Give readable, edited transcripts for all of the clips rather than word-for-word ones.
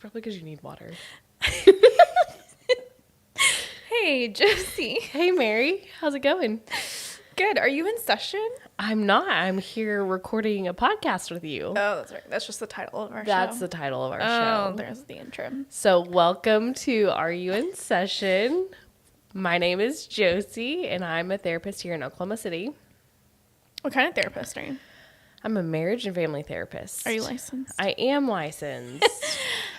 probably because you need water. Hey, Josie. Hey, Mary. How's it going? Good. Are you in session? I'm not. I'm here recording a podcast with you. Oh, that's right. That's just the title of our show. That's the title of our Oh, show. there's the intro. So welcome to Are You in Session? My name is Josie, and I'm a therapist here in Oklahoma City. What kind of therapist are you? I'm a marriage and family therapist. Are you licensed? I am licensed.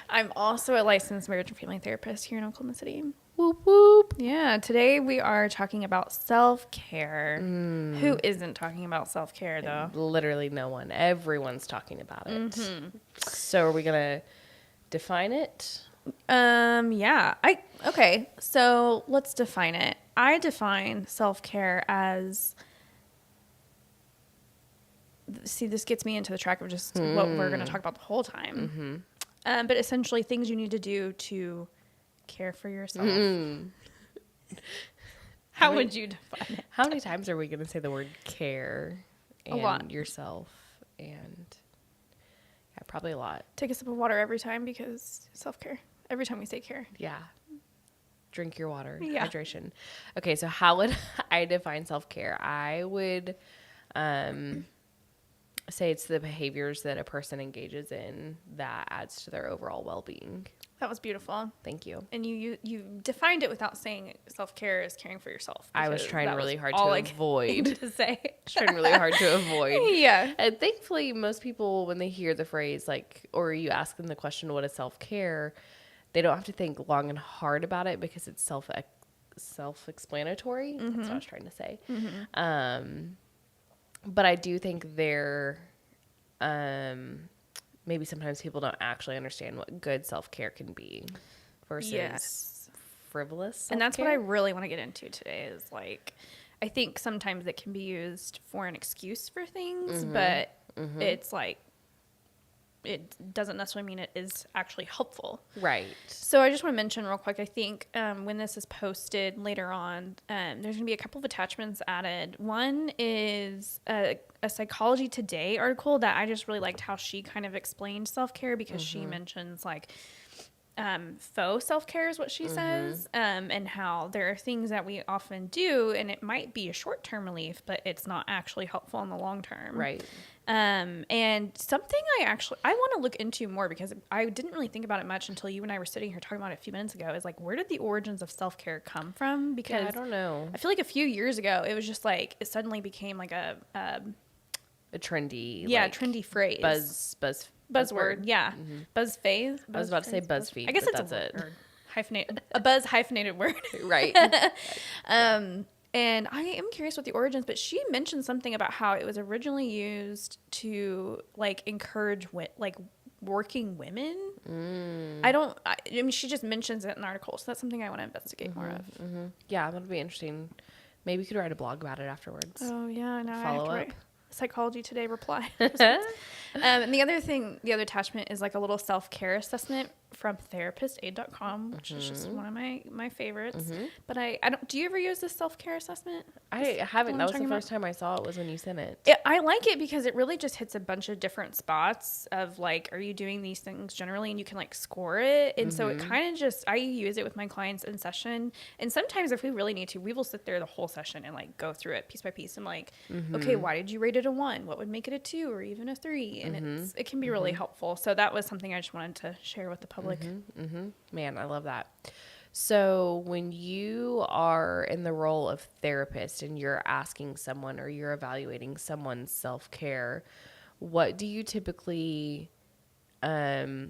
I'm also a licensed marriage and family therapist here in Oklahoma City. Whoop, whoop. Yeah, today we are talking about self-care. Who isn't talking about self-care, though? Literally no one. Everyone's talking about it. So are we going to define it? Yeah. Okay, so let's define it. I define self-care as... See, this gets me into the track of just what we're going to talk about the whole time. But essentially things you need to do to care for yourself. How would you define it? How many times are we going to say the word care and A lot. yourself? And yeah, probably a lot. Take a sip of water every time because self-care. Every time we say care. Yeah. Drink your water. Yeah. Hydration. Okay, so how would I define self-care? I would say it's the behaviors that a person engages in that adds to their overall well-being. That was beautiful. Thank you. And you defined it without saying self-care is caring for yourself. I was trying really hard to all avoid. to say. Trying really hard to avoid. Yeah. And thankfully, most people, when they hear the phrase, like, or you ask them the question, what is self-care, they don't have to think long and hard about it because it's self-explanatory. That's what I was trying to say. But I do think maybe sometimes people don't actually understand what good self-care can be versus frivolous self-care. And that's what I really want to get into today is like, I think sometimes it can be used for an excuse for things, but it's like, it doesn't necessarily mean it is actually helpful. Right. So I just want to mention real quick, I think when this is posted later on, there's going to be a couple of attachments added. One is a Psychology Today article that I just really liked how she kind of explained self-care because she mentions like faux self-care is what she says, and how there are things that we often do and it might be a short-term relief, but it's not actually helpful in the long term. Right. And something I want to look into more because I didn't really think about it much until you and I were sitting here talking about it a few minutes ago is like, where did the origins of self-care come from? Because I don't know. I feel like a few years ago, it was just like, it suddenly became like a trendy, trendy phrase. Buzzword. Yeah. Buzz phase. I was about to say BuzzFeed. I guess but it's that's it. a buzz hyphenated word. Right. And I am curious what the origins, but she mentioned something about how it was originally used to like encourage working women. I mean, she just mentions it in the article, so that's something I want to investigate more of. Yeah, that'll be interesting. Maybe you could write a blog about it afterwards. Oh yeah, now I Follow have to up. write Psychology Today reply. And the other attachment is like a little self-care assessment from therapistaid.com, which is just one of my favorites. But I don't. Do you ever use this self-care assessment? I haven't. That was the talking first time I saw it was when you sent it. I like it because it really just hits a bunch of different spots of like, are you doing these things generally? And you can like score it. And so it kind of just, I use it with my clients in session. And sometimes if we really need to, we will sit there the whole session and like go through it piece by piece. And like, okay, why did you rate it a 1? What would make it a 2 or even a 3? And it can be really helpful. So that was something I just wanted to share with the public. Man, I love that. So when you are in the role of therapist and you're asking someone or you're evaluating someone's self-care, what do you typically, what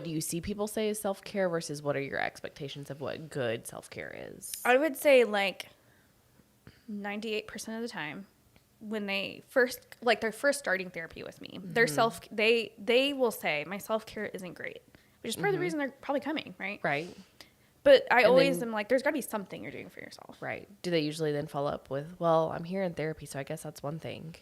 do you see people say is self-care versus what are your expectations of what good self-care is? I would say like 98% of the time when they're first starting therapy with me, they will say my self-care isn't great, which is part of the reason they're probably coming, right? Right. But I always am like, there's got to be something you're doing for yourself. Right. Do they usually then follow up with, well, I'm here in therapy, so I guess that's one thing?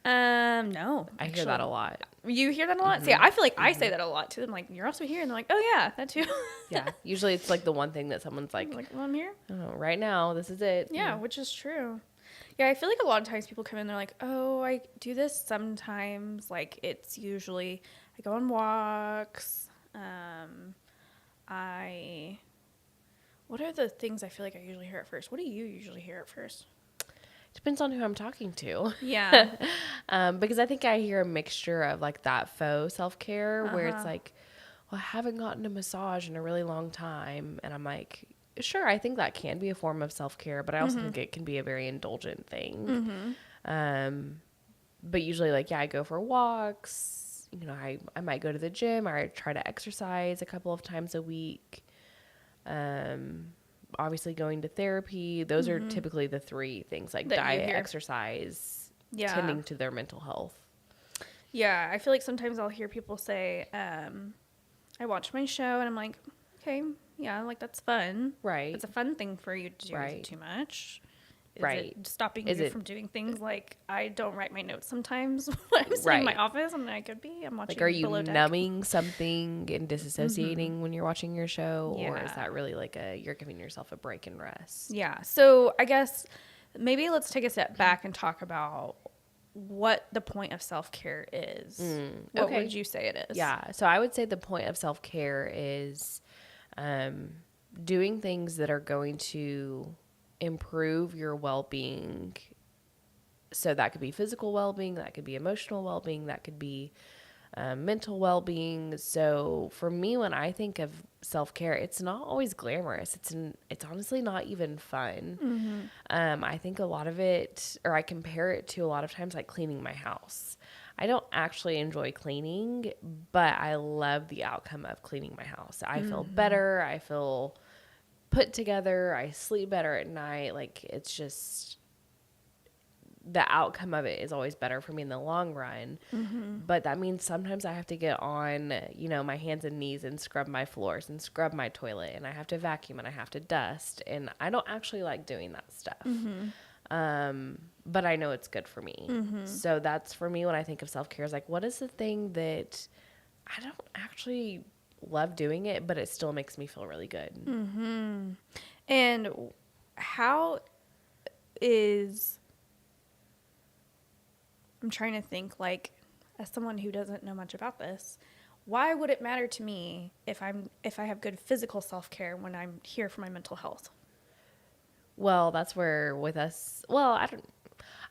No. I hear that a lot. You hear that a lot? See, I feel like I say that a lot to them. Like, you're also here. And they're like, oh, yeah, that too. Yeah. Usually it's like the one thing that someone's like, well, I'm here. oh, right now, this is it. Yeah, which is true. Yeah, I feel like a lot of times people come in, they're like, oh, I do this sometimes. Like, it's usually I go on walks, What are the things I feel like I usually hear at first? What do you usually hear at first? Depends on who I'm talking to. Yeah. Because I think I hear a mixture of like that faux self-care where it's Uh-huh. like, well, I haven't gotten a massage in a really long time. And I'm like, sure, I think that can be a form of self-care, but I also think it can be a very indulgent thing. But usually like, yeah, I go for walks. You know, I might go to the gym or I try to exercise a couple of times a week. Obviously going to therapy. Those are typically the three things like That you diet, hear. exercise, Yeah. tending to their mental health. Yeah. I feel like sometimes I'll hear people say, I watch my show and I'm like, okay, yeah, like that's fun. Right. It's a fun thing for you to do. Is Right. it too much? Is Right. it stopping Is you it- from doing things like I don't write my notes sometimes when I'm sitting in my Right. office and I could be. I'm watching Like, are you Below Deck. numbing something and disassociating when you're watching your show? Or is Yeah. that really like you're giving yourself a break and rest? Yeah. So I guess maybe let's take a step back and talk about what the point of self-care is. What okay. would you say it is? Yeah. So I would say the point of self-care is doing things that are going to improve your well-being. So that could be physical well-being, that could be emotional well-being, that could be mental well-being. So for me, when I think of self-care, it's not always glamorous. It's honestly not even fun. I think a lot of it, or I compare it to a lot of times like cleaning my house. I don't actually enjoy cleaning, but I love the outcome of cleaning my house. I feel better. I feel put together. I sleep better at night. Like, it's just, the outcome of it is always better for me in the long run. But that means sometimes I have to get on, you know, my hands and knees and scrub my floors and scrub my toilet, and I have to vacuum and I have to dust, and I don't actually like doing that stuff. But I know it's good for me. So that's for me when I think of self-care, is like, what is the thing that I don't actually love doing it, but it still makes me feel really good. And how is, I'm trying to think, like, as someone who doesn't know much about this, why would it matter to me if I have good physical self-care when I'm here for my mental health? Well, that's where with us,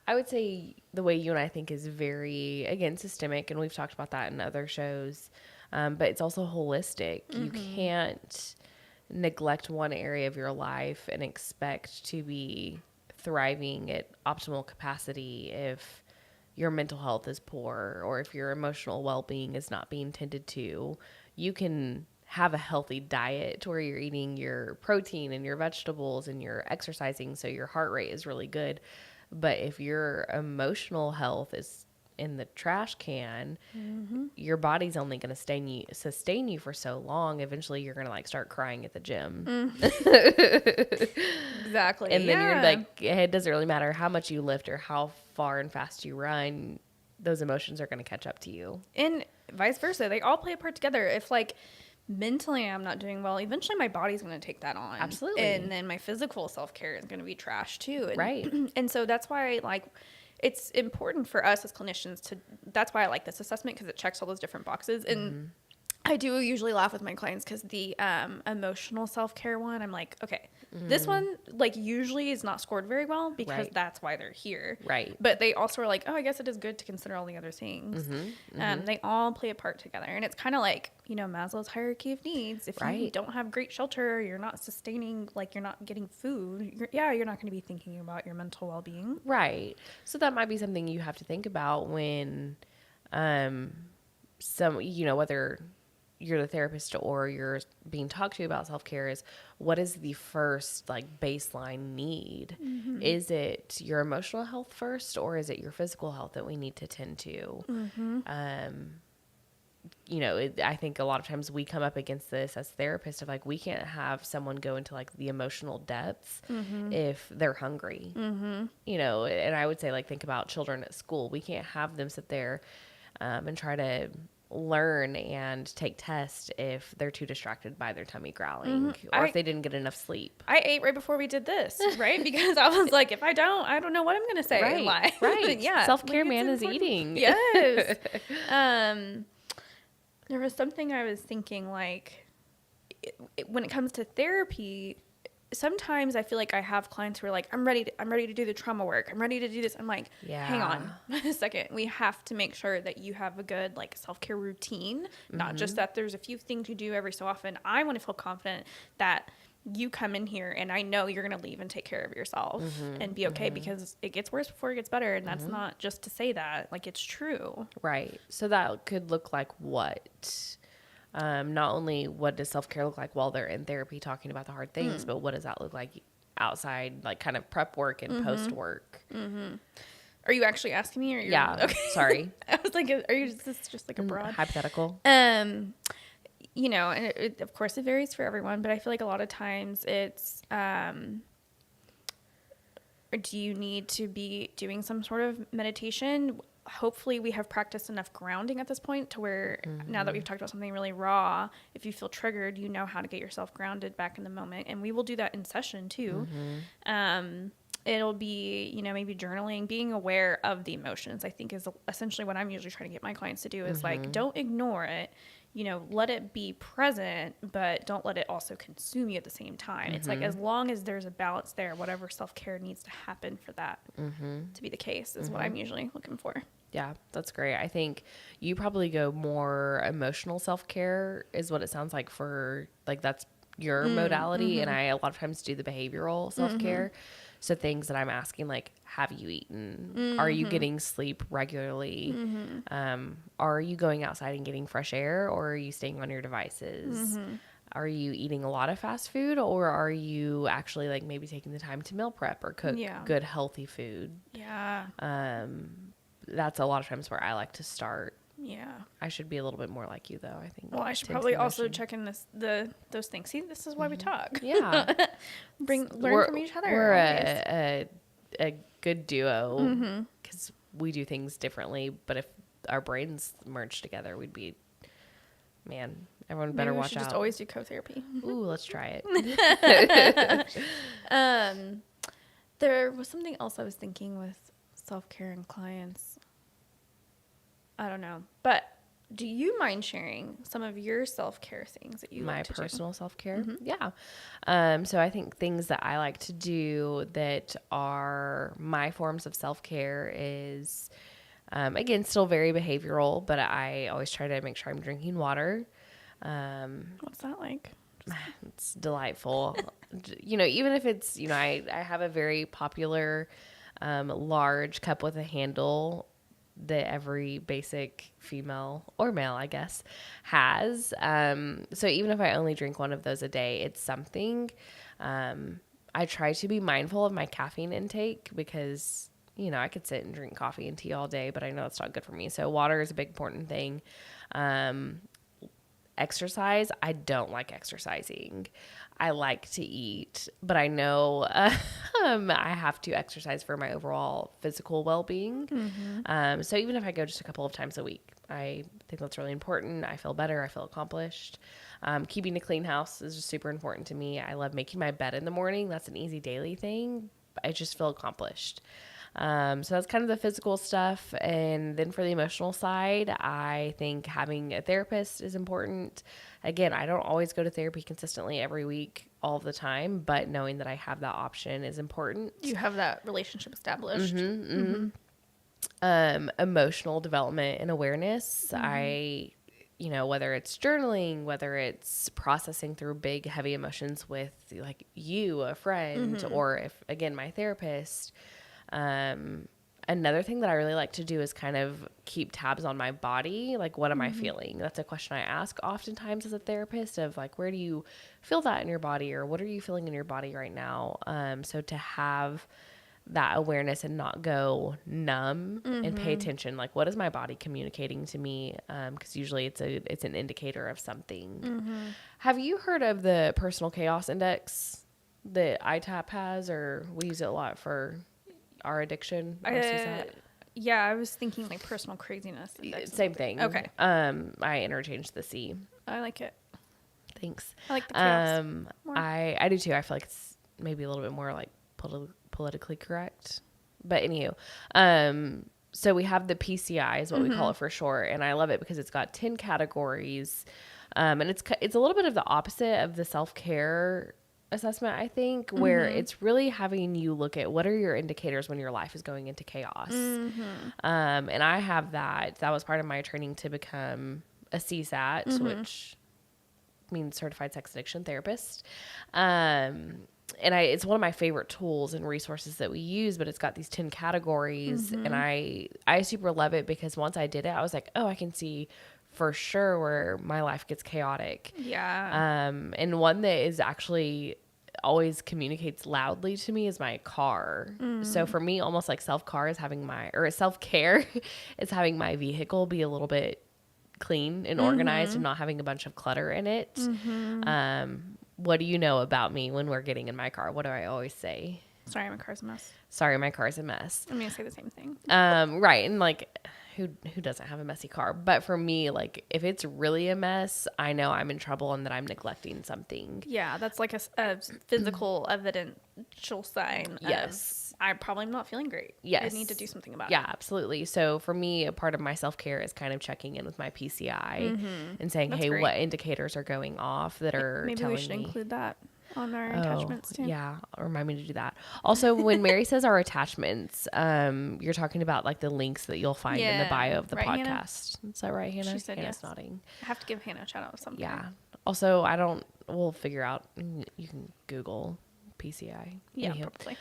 I would say the way you and I think is very, again, systemic, and we've talked about that in other shows, but it's also holistic. You can't neglect one area of your life and expect to be thriving at optimal capacity if your mental health is poor or if your emotional well-being is not being tended to. You can have a healthy diet where you're eating your protein and your vegetables and you're exercising so your heart rate is really good. But if your emotional health is in the trash can, your body's only going to sustain you for so long. Eventually you're going to like start crying at the gym. Exactly. And then you're like, it doesn't really matter how much you lift or how far and fast you run. Those emotions are going to catch up to you. And vice versa. They all play a part together. If like mentally I'm not doing well, eventually my body's going to take that on. Absolutely. And then my physical self-care is going to be trash too. And, Right. And so that's why like it's important for us as clinicians to, that's why I like this assessment, because it checks all those different boxes. And I do usually laugh with my clients because the emotional self-care one, I'm like, okay, this one like usually is not scored very well because Right. that's why they're here. Right. But they also are like, oh, I guess it is good to consider all the other things. They all play a part together. And it's kind of like, you know, Maslow's hierarchy of needs. If you Right. don't have great shelter, you're not sustaining, like you're not getting food, you're not going to be thinking about your mental well-being. Right. So that might be something you have to think about when whether you're the therapist or you're being talked to about self-care, is what is the first like baseline need? Is it your emotional health first, or is it your physical health that we need to tend to? I think a lot of times we come up against this as therapists of like, we can't have someone go into like the emotional depths if they're hungry, and I would say like, think about children at school. We can't have them sit there and try to learn and take tests if they're too distracted by their tummy growling or if they didn't get enough sleep. I ate right before we did this, right? Because I was like, if I don't know what I'm going to say. Right. Why? Right. Yeah. Self-care, like, man, it's is important. eating. Yes. There was something I was thinking, like, when it comes to therapy, sometimes I feel like I have clients who are like, I'm ready to do the trauma work. I'm ready to do this. I'm like, hang on a second. We have to make sure that you have a good like self-care routine, not just that there's a few things you do every so often. I want to feel confident that you come in here and I know you're going to leave and take care of yourself and be okay, because it gets worse before it gets better. And that's not just to say that, like, it's true. Right. So that could look like what? Not only what does self-care look like while they're in therapy talking about the hard things, but what does that look like outside, like kind of prep work and post work? Are you actually asking me? Or you're, Yeah. okay. Sorry. I was like, are you is this just like a broad Hypothetical. You know, and of course it varies for everyone, but I feel like a lot of times it's, do you need to be doing some sort of meditation? Hopefully we have practiced enough grounding at this point to where now that we've talked about something really raw, if you feel triggered, you know how to get yourself grounded back in the moment. And we will do that in session too. It'll be, you know, maybe journaling, being aware of the emotions, I think is essentially what I'm usually trying to get my clients to do is like, don't ignore it, you know, let it be present, but don't let it also consume you at the same time. It's like, as long as there's a balance there, whatever self-care needs to happen for that to be the case is what I'm usually looking for. Yeah, that's great. I think you probably go more emotional self-care is what it sounds like for, like, that's your modality. And I a lot of times do the behavioral self-care. So things that I'm asking, like, have you eaten? Are you getting sleep regularly? Are you going outside and getting fresh air, or are you staying on your devices? Are you eating a lot of fast food, or are you actually, like, maybe taking the time to meal prep or cook good, healthy food? Yeah. That's a lot of times where I like to start. Yeah. I should be a little bit more like you, though, I think. Well, I should probably also check in those things. See, this is why we talk. Yeah. Learn from each other. We're a good duo because we do things differently. But if our brains merge together, we'd be, man, everyone better Maybe we watch should out. just always do co-therapy. Ooh, let's try it. There was something else I was thinking with self-care and clients. I don't know, but do you mind sharing some of your self-care things that you like to personal self-care? Yeah. So I think things that I like to do that are my forms of self-care is, again, still very behavioral, but I always try to make sure I'm drinking water. What's that like? It's delightful. You know, even if it's, you know, I have a very popular large cup with a handle that every basic female or male, I guess, has. So even if I only drink one of those a day, it's something. I try to be mindful of my caffeine intake because, you know, I could sit and drink coffee and tea all day, but I know it's not good for me. So water is a big important thing. Exercise, I don't like exercising. I like to eat, but I know I have to exercise for my overall physical well-being. So even if I go just a couple of times a week, I think that's really important. I feel better. I feel accomplished. Keeping a clean house is just super important to me. I love making my bed in the morning. That's an easy daily thing. I just feel accomplished. So that's kind of the physical stuff. And then for the emotional side, I think having a therapist is important. Again, I don't always go to therapy consistently every week all the time, but knowing that I have that option is important. You have that relationship established. Emotional development and awareness. You know, whether it's journaling, whether it's processing through big, heavy emotions with like you, a friend, or if, again, my therapist. Another thing that I really like to do is kind of keep tabs on my body. Like, what am I feeling? That's a question I ask oftentimes as a therapist of like, where do you feel that in your body, or what are you feeling in your body right now? So to have that awareness and not go numb and pay attention, like, what is my body communicating to me? Cause usually it's an indicator of something. Have you heard of the personal chaos index that ITAP has, or we use it a lot for our addiction? Yeah, I was thinking like personal craziness index. Same thing. Okay. I interchanged the C. I like it. Thanks. I like the chaos more. I do too. I feel like it's maybe a little bit more like politically correct. But anywho, so we have the PCI is what we call it for short, and I love it because it's got 10 categories, and it's a little bit of the opposite of the self-care assessment, I think, where it's really having you look at what are your indicators when your life is going into chaos. And I have that. That was part of my training to become a CSAT, which means certified sex addiction therapist. And it's one of my favorite tools and resources that we use, but it's got these 10 categories. And I super love it because once I did it, I was like, oh, I can see for sure where my life gets chaotic. Yeah. And one that is actually always communicates loudly to me is my car. So for me, almost like self-care is having my vehicle be a little bit clean and organized and not having a bunch of clutter in it. What do you know about me when we're getting in my car? What do I always say? Sorry, my car's a mess. Sorry, my car's a mess. I'm going to say the same thing. Right. And like, who doesn't have a messy car? But for me, like, if it's really a mess, I know I'm in trouble and that I'm neglecting something. Yeah, that's like a physical evidential sign. Yes. I probably am not feeling great. Yes. I need to do something about it. Yeah, absolutely. So for me, a part of my self-care is kind of checking in with my PCI and saying, That's hey, great. what indicators are going off that are Maybe telling we should me. include that on our attachments too. Yeah, remind me to do that. Also, when Mary says our attachments, you're talking about like the links that you'll find in the bio of the Right, Hannah? podcast. Is that right, Hannah? She said Hannah's yes. nodding. I have to give Hannah a shout out sometime. Yeah. Also, we'll figure out, you can Google PCI. Yeah, Anyhow. probably.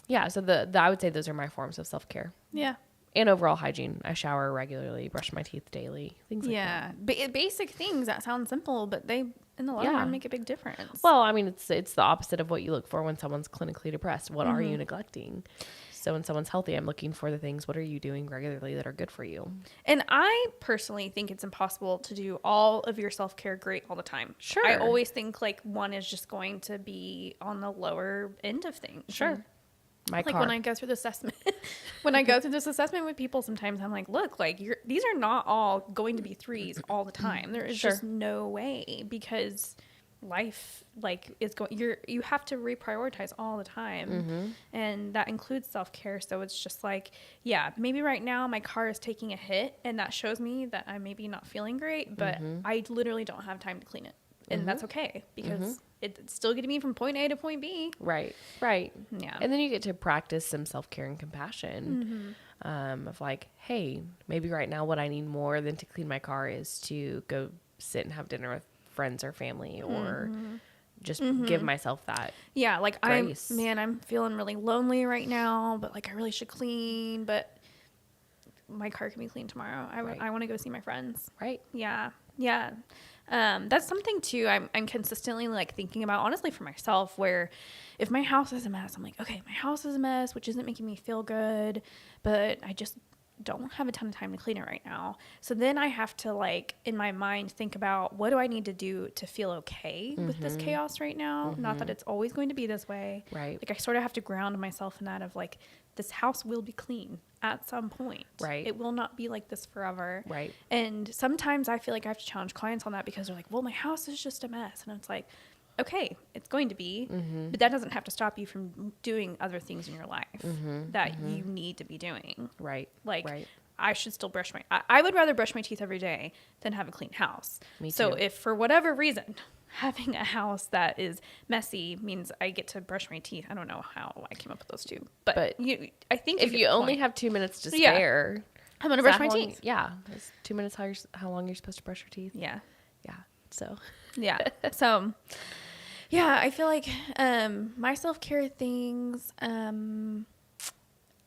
Yeah, so I would say those are my forms of self-care. Yeah. And overall hygiene. I shower regularly, brush my teeth daily, things like that. Yeah. Basic things that sound simple, but they, in the long run, make a big difference. Well, I mean, it's the opposite of what you look for when someone's clinically depressed. What are you neglecting? So when someone's healthy, I'm looking for the things, what are you doing regularly that are good for you? And I personally think it's impossible to do all of your self-care great all the time. Sure. I always think like one is just going to be on the lower end of things. Sure. Like when I go through the assessment, with people, sometimes I'm like, look, like these are not all going to be threes all the time. There is just no way, because life is going, you have to reprioritize all the time. And that includes self-care. So it's just like, yeah, maybe right now my car is taking a hit and that shows me that I'm maybe not feeling great, but I literally don't have time to clean it. And that's okay, because it's still getting me from point A to point B. Right. Yeah. And then you get to practice some self-care and compassion of like, hey, maybe right now what I need more than to clean my car is to go sit and have dinner with friends or family, or just give myself that. Yeah, like grace. I'm feeling really lonely right now, but like I really should clean, but my car can be cleaned tomorrow. I want to go see my friends. Right. Yeah. That's something too I'm consistently like thinking about, honestly, for myself, where if my house is a mess, I'm like, okay, my house is a mess, which isn't making me feel good, but I just don't have a ton of time to clean it right now. So then I have to, like, in my mind, think about what do I need to do to feel okay with this chaos right now? Not that it's always going to be this way. Right. Like I sort of have to ground myself in that of like, this house will be clean at some point. Right. It will not be like this forever. Right. And sometimes I feel like I have to challenge clients on that, because they're like, well, my house is just a mess. And it's like, okay, it's going to be, but that doesn't have to stop you from doing other things in your life that you need to be doing. Right. Like, right. I should still brush I would rather brush my teeth every day than have a clean house. Me So too. if for whatever reason, having a house that is messy means I get to brush my teeth, I don't know how I came up with those two, but I think if you only have 2 minutes to spare, I'm going to brush my teeth. Yeah. It's 2 minutes how long you're supposed to brush your teeth. Yeah. Yeah. So. Yeah. So, yeah, I feel like my self-care things,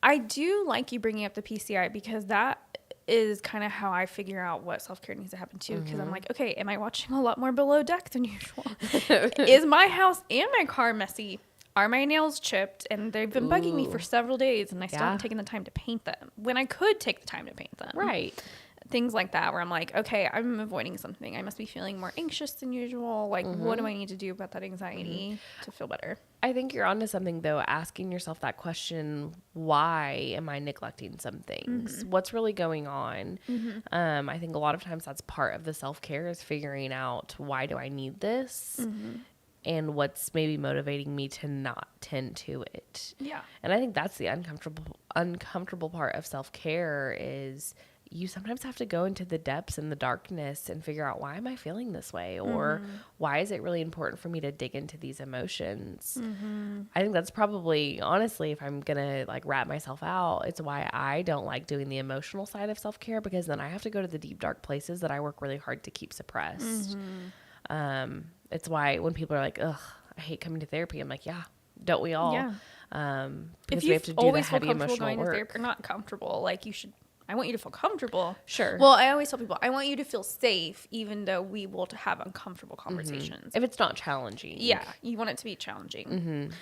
I do like you bringing up the PCI, because that is kind of how I figure out what self-care needs to happen too. Because I'm like, okay, am I watching a lot more Below Deck than usual? Is my house and my car messy? Are my nails chipped? And they've been bugging me for several days, and I still haven't taken the time to paint them when I could take the time to paint them. Right. Things like that, where I'm like, okay, I'm avoiding something. I must be feeling more anxious than usual. Like, what do I need to do about that anxiety to feel better? I think you're onto something, though, asking yourself that question, why am I neglecting some things? What's really going on? I think a lot of times that's part of the self-care, is figuring out, why do I need this? And what's maybe motivating me to not tend to it. Yeah. And I think that's the uncomfortable part of self-care, is you sometimes have to go into the depths and the darkness and figure out, why am I feeling this way? Or why is it really important for me to dig into these emotions? I think that's probably, honestly, if I'm going to like wrap myself out, it's why I don't like doing the emotional side of self-care, because then I have to go to the deep, dark places that I work really hard to keep suppressed. It's why when people are like, ugh, I hate coming to therapy, I'm like, yeah, don't we all? Yeah. Because If we you have to do the always feel heavy comfortable emotional going to work. therapy or not comfortable, like you should, I want you to feel comfortable. Sure. Well, I always tell people, I want you to feel safe, even though we will have uncomfortable conversations. If it's not challenging. Yeah. You want it to be challenging.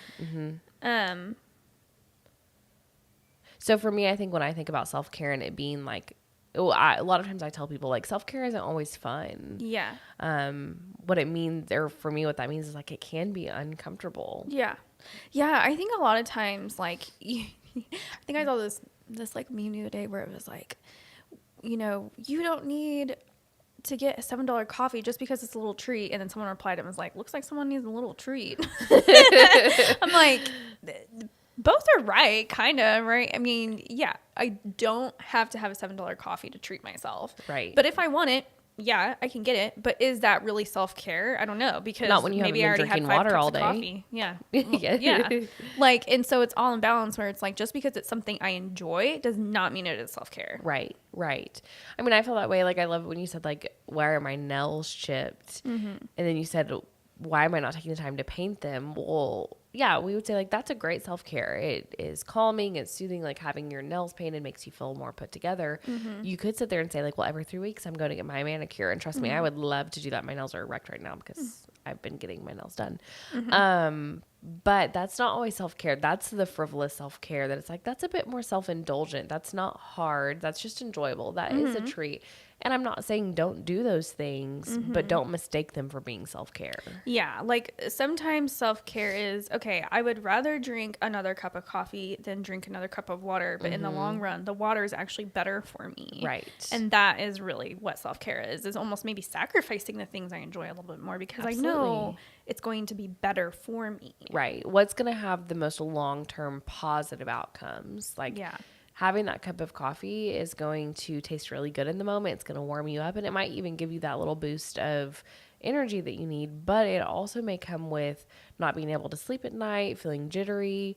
So for me, I think when I think about self-care and it being like, a lot of times I tell people like self-care isn't always fun. Yeah. What it means, or for me, what that means is like it can be uncomfortable. Yeah. Yeah. I think a lot of times, like, I think I saw this like meme the other day where it was like, you know, you don't need to get a $7 coffee just because it's a little treat. And then someone replied and was like, looks like someone needs a little treat. I'm like, both are right, kind of, right? I mean, yeah, I don't have to have a $7 coffee to treat myself. Right. But if I want it, yeah, I can get it. But is that really self-care? I don't know, because Not when you maybe haven't I been already had drinking 5 water cups all of day. coffee. Yeah. Yeah. Like, and so it's all in balance where it's like, just because it's something I enjoy does not mean it is self-care. Right. I mean, I feel that way. Like, I love when you said, like, why are my nails chipped? And then you said, why am I not taking the time to paint them? Well, yeah, we would say, like, that's a great self-care. It is calming, it's soothing, like having your nails painted makes you feel more put together. You could sit there and say, like, well, every 3 weeks I'm going to get my manicure. And trust me, I would love to do that. My nails are erect right now because I've been getting my nails done. But that's not always self-care. That's the frivolous self-care that it's like, that's a bit more self-indulgent. That's not hard. That's just enjoyable. That is a treat. And I'm not saying don't do those things, but don't mistake them for being self-care. Yeah, like sometimes self-care is, okay, I would rather drink another cup of coffee than drink another cup of water, but in the long run, the water is actually better for me. Right. And that is really what self-care is almost maybe sacrificing the things I enjoy a little bit more because I know it's going to be better for me. Right. What's going to have the most long-term positive outcomes? Like, having that cup of coffee is going to taste really good in the moment. It's going to warm you up, and it might even give you that little boost of energy that you need. But it also may come with not being able to sleep at night, feeling jittery.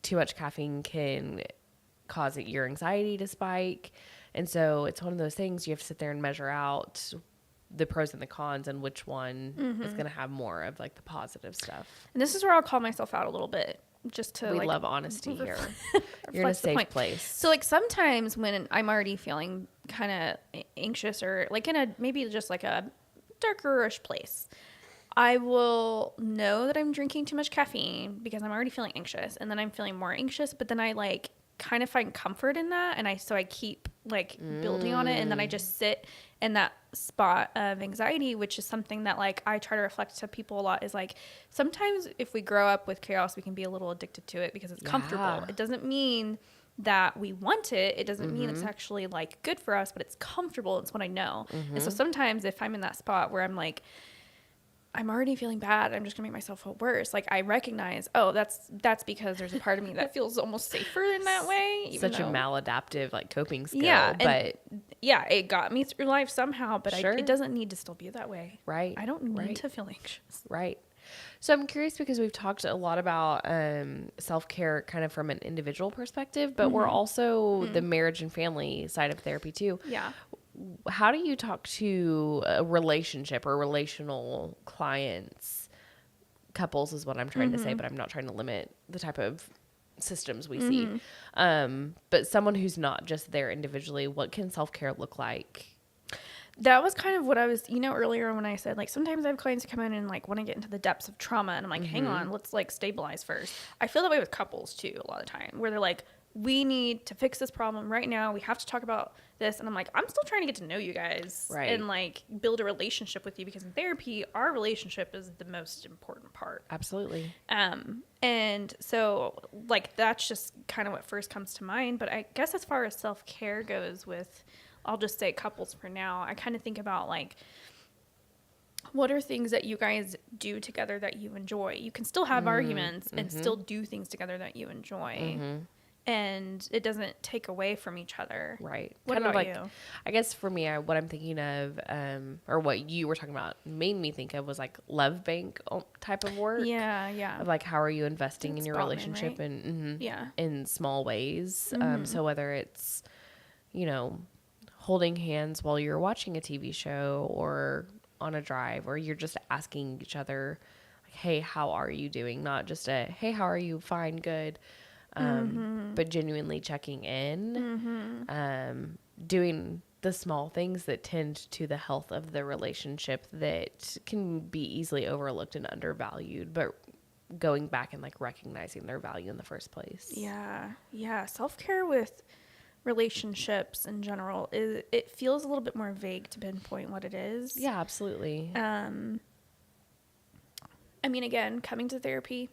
Too much caffeine can cause your anxiety to spike. And so it's one of those things you have to sit there and measure out the pros and the cons and which one is going to have more of like the positive stuff. And this is where I'll call myself out a little bit. Just to we love honesty here. You're in a safe place. So like sometimes when I'm already feeling kind of anxious or like in a maybe just like a darkerish place, I will know that I'm drinking too much caffeine because I'm already feeling anxious, and then I'm feeling more anxious, but then I like kind of find comfort in that, and I keep like building on it, and then I just sit in that spot of anxiety, which is something that like I try to reflect to people a lot, is like sometimes if we grow up with chaos, we can be a little addicted to it because it's comfortable. It doesn't mean that we want it. It doesn't mean it's actually like good for us, but it's comfortable. It's what I know. And so sometimes if I'm in that spot where I'm like, I'm already feeling bad, I'm just gonna make myself feel worse. Like I recognize, oh, that's because there's a part of me that feels almost safer in that way. Such a maladaptive like coping skill. Yeah, but yeah, it got me through life somehow, but it doesn't need to still be that way. Right. I don't need to feel anxious. Right. So I'm curious because we've talked a lot about self-care kind of from an individual perspective, but we're also the marriage and family side of therapy too. Yeah. How do you talk to a relationship or relational clients? Couples is what I'm trying to say, but I'm not trying to limit the type of systems we see. But someone who's not just there individually, what can self-care look like? That was kind of what I was, earlier when I said, like, sometimes I have clients who come in and, like, want to get into the depths of trauma. And I'm like, hang on, let's, like, stabilize first. I feel that way with couples, too, a lot of the time, where they're like, we need to fix this problem right now. We have to talk about this. And I'm like, I'm still trying to get to know you guys. Right. And, like, build a relationship with you. Because in therapy, our relationship is the most important part. Absolutely. And so, like, that's just kind of what first comes to mind. But I guess as far as self-care goes with... I'll just say couples for now. I kind of think about like, what are things that you guys do together that you enjoy? You can still have arguments and still do things together that you enjoy. and it doesn't take away from each other. Right. What Kind of about like, you? I guess for me, what I'm thinking of, or what you were talking about made me think of was like love bank type of work. Yeah, yeah. Of like, how are you investing in That's your Brotman, relationship right? and Yeah. in small ways. Mm-hmm. So whether it's, you know, holding hands while you're watching a TV show or on a drive, or you're just asking each other, like, hey, how are you doing? Not just a, hey, how are you? Fine, good. But genuinely checking in, doing the small things that tend to the health of the relationship that can be easily overlooked and undervalued, but going back and like recognizing their value in the first place. Yeah. Yeah. Self-care with relationships in general it feels a little bit more vague to pinpoint what it is. Yeah, absolutely. I mean, again, coming to therapy,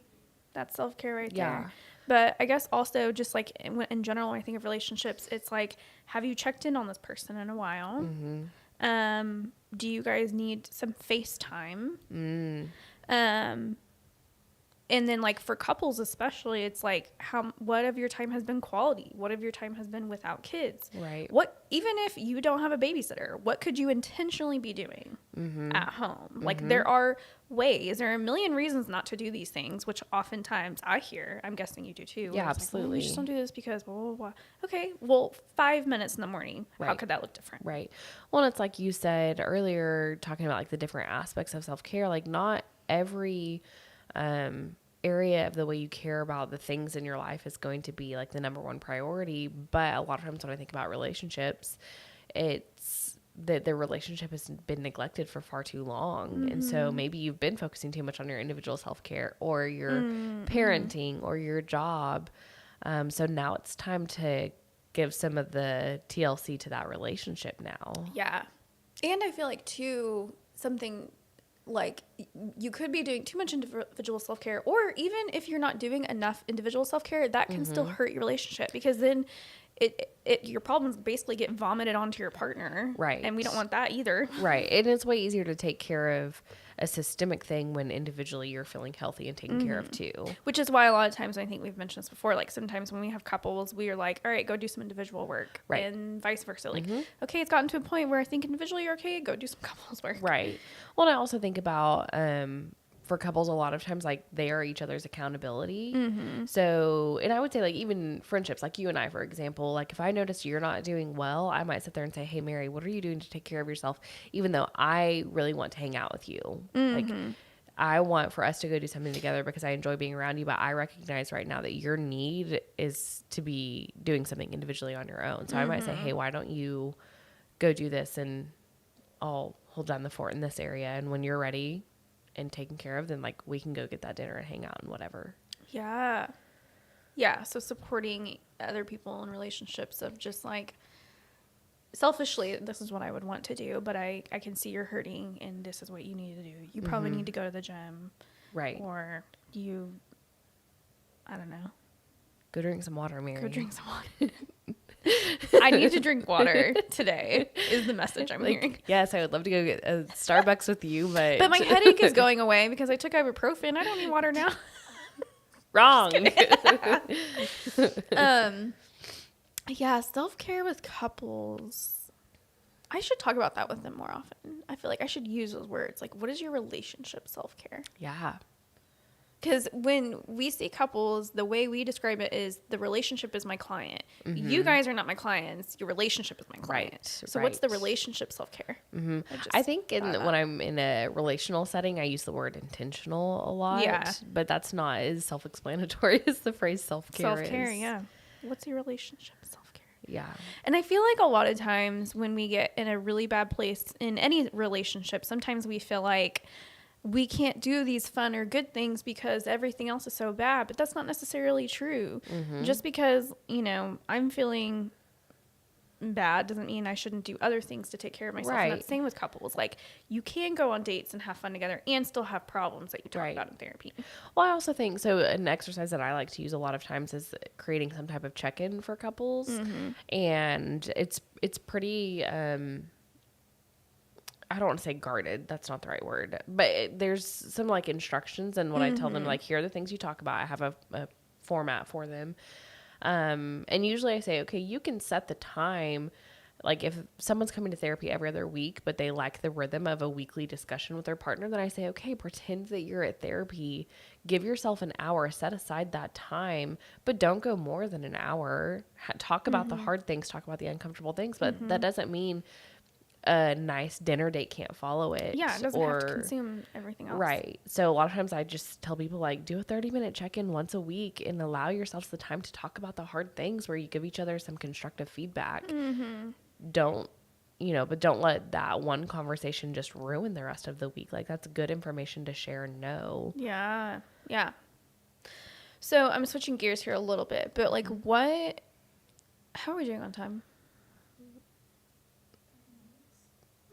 that's self-care right Yeah. there. But I guess also just like in general, when I think of relationships, it's like, have you checked in on this person in a while? Do you guys need some FaceTime? And then like for couples especially, it's like what of your time has been quality? What of your time has been without kids? Right. What, even if you don't have a babysitter, what could you intentionally be doing at home? Like there are ways, there are a million reasons not to do these things, which oftentimes I hear, I'm guessing you do too. Yeah, where it's like, well, we absolutely. just don't do this because blah, blah, blah. Okay, well, 5 minutes in the morning, how Right. could that look different? Right. Well, and it's like you said earlier, talking about like the different aspects of self-care, like not every area of the way you care about the things in your life is going to be like the number one priority. But a lot of times when I think about relationships, it's that the relationship has been neglected for far too long. And so maybe you've been focusing too much on your individual self-care or your parenting or your job. So now it's time to give some of the TLC to that relationship now. Yeah. And I feel like too, something like you could be doing too much individual self-care, or even if you're not doing enough individual self-care, that can still hurt your relationship, because then your problems basically get vomited onto your partner. Right. And we don't want that either. Right. And it's way easier to take care of a systemic thing when individually you're feeling healthy and taken care of too. Which is why a lot of times, I think we've mentioned this before, like sometimes when we have couples, we are like, all right, go do some individual work. Right. And vice versa. Like, okay, it's gotten to a point where I think individually you're okay, go do some couples work. Right. Well, and I also think about, for couples, a lot of times, like, they are each other's accountability. So, and I would say, like, even friendships, like you and I, for example, like, if I notice you're not doing well, I might sit there and say, hey, Mary, what are you doing to take care of yourself? Even though I really want to hang out with you. Like, I want for us to go do something together because I enjoy being around you, but I recognize right now that your need is to be doing something individually on your own. So I might say, hey, why don't you go do this and I'll hold down the fort in this area. And when you're ready and taken care of, then like we can go get that dinner and hang out and whatever. Yeah. Yeah. So supporting other people in relationships of just like, selfishly, this is what I would want to do, but I can see you're hurting and this is what you need to do. You probably need to go to the gym. Right. Or I don't know. Go drink some water, Mary. Go drink some water. I need to drink water today is the message I'm hearing. Yes, I would love to go get a Starbucks with you, but my headache is going away because I took ibuprofen. I don't need water now. Wrong. Yeah, self-care with couples. I should talk about that with them more often. I feel like I should use those words. Like, what is your relationship self-care? Yeah. Because when we see couples, the way we describe it is the relationship is my client. You guys are not my clients. Your relationship is my client. Right, So what's the relationship self-care? I think when I'm in a relational setting, I use the word intentional a lot. Yeah. But that's not as self-explanatory as the phrase self-care Self-care, is. yeah. What's your relationship self-care? Yeah. And I feel like a lot of times when we get in a really bad place in any relationship, sometimes we feel like we can't do these fun or good things because everything else is so bad, but that's not necessarily true. Just because, I'm feeling bad doesn't mean I shouldn't do other things to take care of myself. Right. And that's the same with couples. Like, you can go on dates and have fun together and still have problems that you talk about in therapy. Well, I also think, so an exercise that I like to use a lot of times is creating some type of check-in for couples. And it's pretty, I don't want to say guarded. That's not the right word. But there's some like instructions, and what I tell them, like, here are the things you talk about. I have a format for them. And usually I say, okay, you can set the time. Like if someone's coming to therapy every other week, but they like the rhythm of a weekly discussion with their partner, then I say, okay, pretend that you're at therapy. Give yourself an hour, set aside that time, but don't go more than an hour. Talk about the hard things, talk about the uncomfortable things, but that doesn't mean a nice dinner date can't follow it. Yeah, it doesn't have to consume everything else. Right. So a lot of times I just tell people like do a 30-minute check-in once a week and allow yourselves the time to talk about the hard things where you give each other some constructive feedback. Don't, but don't let that one conversation just ruin the rest of the week. Like that's good information to share and know. Yeah. Yeah. So I'm switching gears here a little bit, but like how are we doing on time?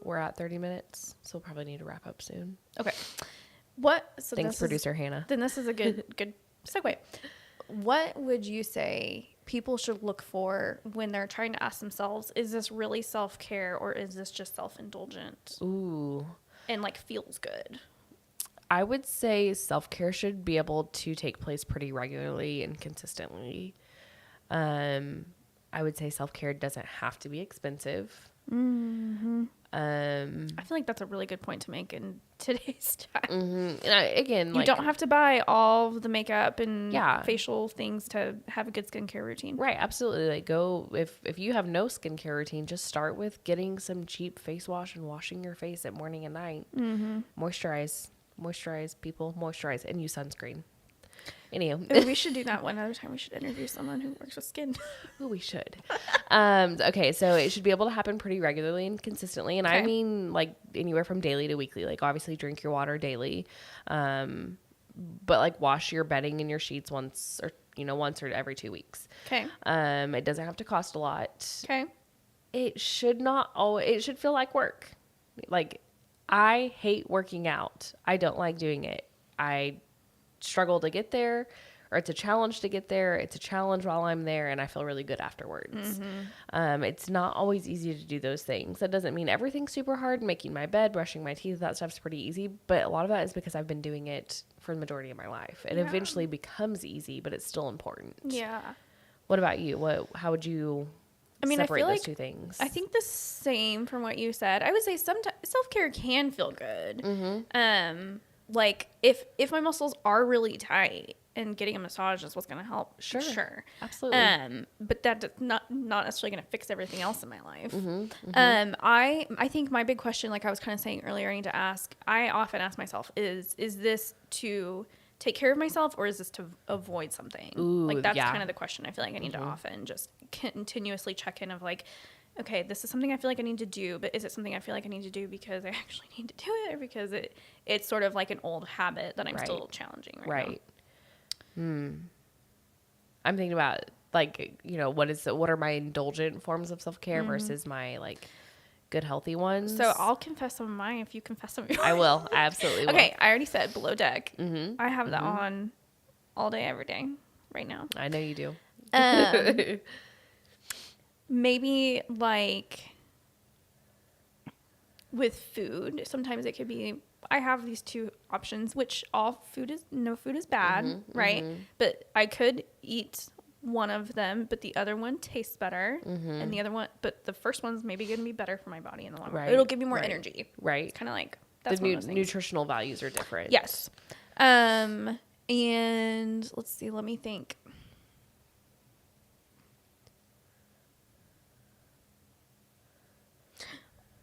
We're at 30 minutes, so we'll probably need to wrap up soon. Okay. Thanks, producer Hannah. Then this is a good segue. What would you say people should look for when they're trying to ask themselves, is this really self-care or is this just self-indulgent? Ooh. And like feels good. I would say self-care should be able to take place pretty regularly and consistently. I would say self-care doesn't have to be expensive. I feel like that's a really good point to make in today's time. Again, you don't have to buy all the makeup and Yeah. facial things to have a good skincare routine. Right, absolutely. Like go if you have no skincare routine, just start with getting some cheap face wash and washing your face at morning and night. Moisturize, people, moisturize, and use sunscreen. Anywho. We should do that one other time. We should interview someone who works with skin. Oh, we should. Okay, so it should be able to happen pretty regularly and consistently. And I mean like anywhere from daily to weekly. Like obviously drink your water daily. But like wash your bedding and your sheets once or every 2 weeks. Okay. It doesn't have to cost a lot. Okay. It should it should feel like work. Like I hate working out. I don't like doing it. I struggle to get there, or it's a challenge to get there. It's a challenge while I'm there, and I feel really good afterwards. It's not always easy to do those things. That doesn't mean everything's super hard. Making my bed, brushing my teeth, that stuff's pretty easy, but a lot of that is because I've been doing it for the majority of my life. It eventually becomes easy, but it's still important. Yeah. What about you? How would you separate feel those like two things? I think the same from what you said. I would say sometimes self-care can feel good. Like if my muscles are really tight and getting a massage is what's going to help. Sure. Absolutely. But that's not necessarily going to fix everything else in my life. I think my big question, like I was kind of saying earlier, I often ask myself is this to take care of myself or is this to avoid something? Ooh, like that's kind of the question I feel like I need to often just continuously check in of like, okay, this is something I feel like I need to do, but is it something I feel like I need to do because I actually need to do it or because it's sort of like an old habit that I'm still challenging right now? I'm thinking about like, what are my indulgent forms of self-care versus my like good healthy ones. So I'll confess some of mine if you confess some of yours. I will. I absolutely will. Okay, I already said Below Deck. I have that on all day, every day right now. I know you do. Maybe like with food, sometimes it could be, I have these two options, which no food is bad, right? But I could eat one of them, but the other one tastes better. And the other one, but the first one's maybe going to be better for my body in the long run. It'll give me more energy. Right. It's kind of like, that's the one of those things. nutritional values are different. Yes. And let's see, let me think.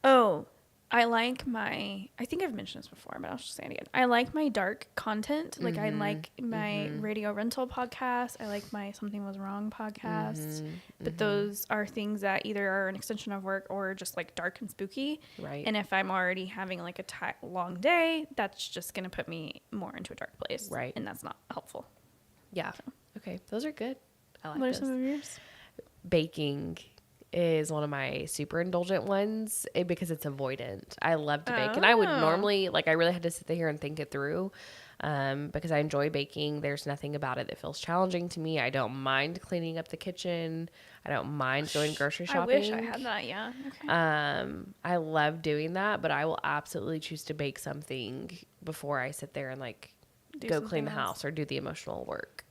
Oh, I think I've mentioned this before, but I'll just say it again. I like my dark content. Like I like my radio rental podcast. I like my Something Was Wrong podcast. But those are things that either are an extension of work or just like dark and spooky. Right. And if I'm already having like a long day, that's just going to put me more into a dark place. Right. And that's not helpful. Yeah. So. Okay. Those are good. I like what those. Are some of yours? Baking is one of my super indulgent ones because it's avoidant. I love to bake. And I would normally, I really had to sit there and think it through because I enjoy baking. There's nothing about it that feels challenging to me. I don't mind cleaning up the kitchen. I don't mind going grocery shopping. I wish I had that, yeah. Okay. I love doing that, but I will absolutely choose to bake something before I sit there and go clean the house or do the emotional work.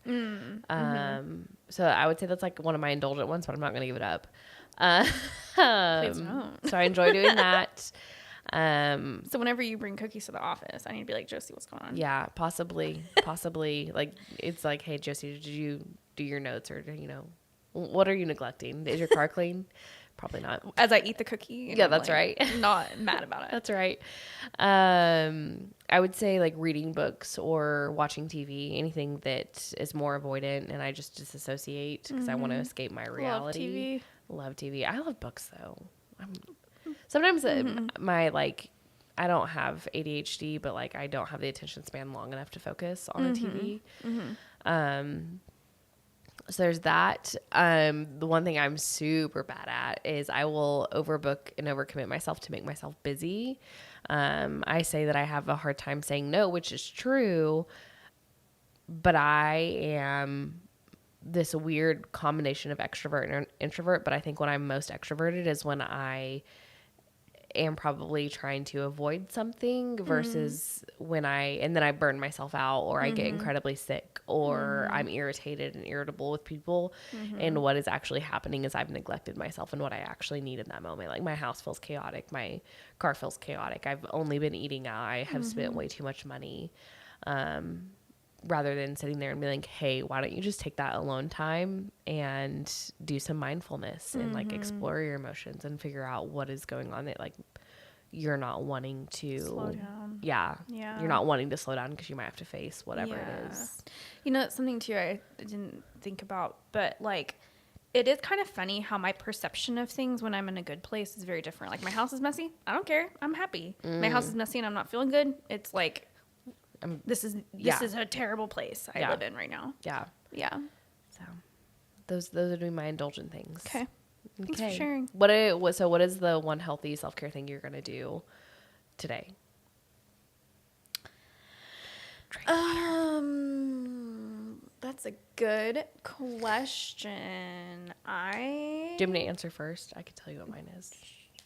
So I would say that's like one of my indulgent ones, but I'm not going to give it up. Please don't. So I enjoy doing that. So whenever you bring cookies to the office, I need to be like, Josie, what's going on? Yeah, possibly. Like, it's like, hey, Josie, did you do your notes, or, you know, what are you neglecting? Is your car clean? Probably not. As I eat the cookie. And Yeah, I'm that's like, right. Not mad about it. That's right. I would say like reading books or watching TV, anything that is more avoidant, and I just disassociate because I want to escape my reality. Love TV. I love books though. Sometimes my like, I don't have ADHD, but like I don't have the attention span long enough to focus on a TV. So there's that. The one thing I'm super bad at is I will overbook and overcommit myself to make myself busy. I say that I have a hard time saying no, which is true, but I am this weird combination of extrovert and introvert. But I think when I'm most extroverted is when I am probably trying to avoid something versus when and then I burn myself out, or I get incredibly sick, or I'm irritated and irritable with people. And what is actually happening is I've neglected myself and what I actually need in that moment. Like my house feels chaotic. My car feels chaotic. I've only been eating out. I have spent way too much money. Rather than sitting there and being like, hey, why don't you just take that alone time and do some mindfulness and like explore your emotions and figure out what is going on that like you're not wanting to slow down. Yeah. Yeah. You're not wanting to slow down because you might have to face whatever it is. You know, it's something too I didn't think about, but like it is kind of funny how my perception of things when I'm in a good place is very different. Like my house is messy. I don't care. I'm happy. My house is messy and I'm not feeling good. It's like, this is a terrible place I live in right now. Yeah. Yeah. So those would be my indulgent things. Okay. Thanks for sharing. So what is the one healthy self-care thing you're going to do today? Drink water. That's a good question. Do you want me to answer first? I can tell you what mine is.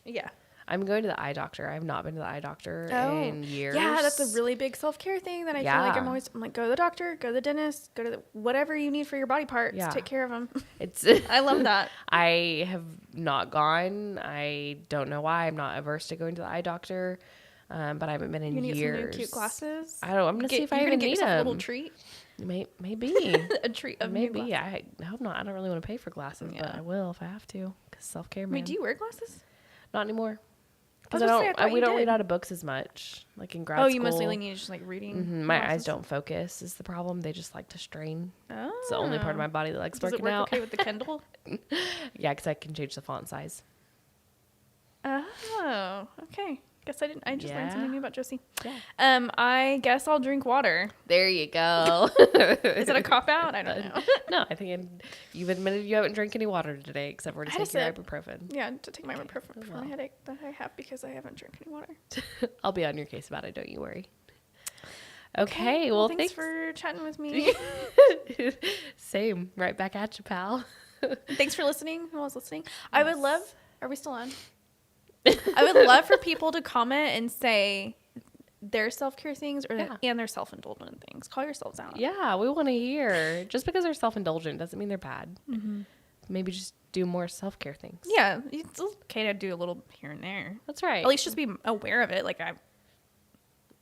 Yeah. I'm going to the eye doctor. I have not been to the eye doctor in years. Yeah, that's a really big self-care thing that I feel like I'm like, go to the doctor, go to the dentist, go to whatever you need for your body parts, take care of them. I love that. I have not gone. I don't know why. I'm not averse to going to the eye doctor, but I haven't been in years. Get some new cute glasses. I don't. I'm gonna see if I even need them. A little treat. Maybe a treat of maybe. New glasses. I hope not. I don't really want to pay for glasses, but I will if I have to. Cause self-care. Wait, do you wear glasses? Not anymore. Because we don't read out of books as much, like in grad school. Oh, you mostly like need just like reading. My eyes don't focus is the problem. They just like to strain. Oh. It's the only part of my body that likes working out. Does it work okay with the Kindle? Yeah, because I can change the font size. Oh, okay. Guess I didn't. I just learned something new about Josie. Yeah. I guess I'll drink water. There you go. Is it a cop out? I don't know. No, I think you've admitted you haven't drank any water today, except for to take your ibuprofen. Yeah, to take my ibuprofen for my headache that I have because I haven't drank any water. I'll be on your case about it. Don't you worry. Okay. Well, thanks for chatting with me. Same. Right back at you, pal. Thanks for listening. Who was listening? Yes. I would love. Are we still on? I would love for people to comment and say their self-care things and their self-indulgent things. Call yourselves out. Yeah, we want to hear. Just because they're self-indulgent doesn't mean they're bad. Mm-hmm. Maybe just do more self-care things. Yeah, it's okay to do a little here and there. That's right. At least just be aware of it.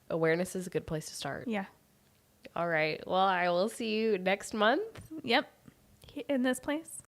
Awareness is a good place to start. Yeah. All right. Well, I will see you next month. Yep. In this place.